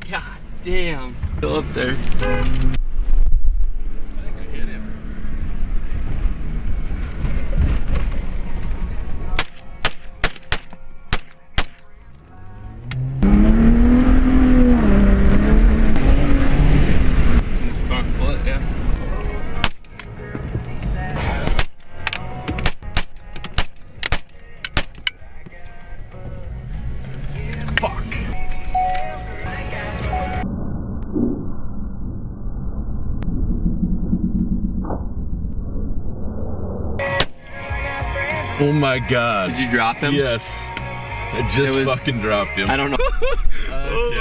God damn. Still up there. I think I hit him. His front foot, yeah. Fuck. Oh my god. Did you drop him? Yes. I just fucking dropped him. I don't know. Okay.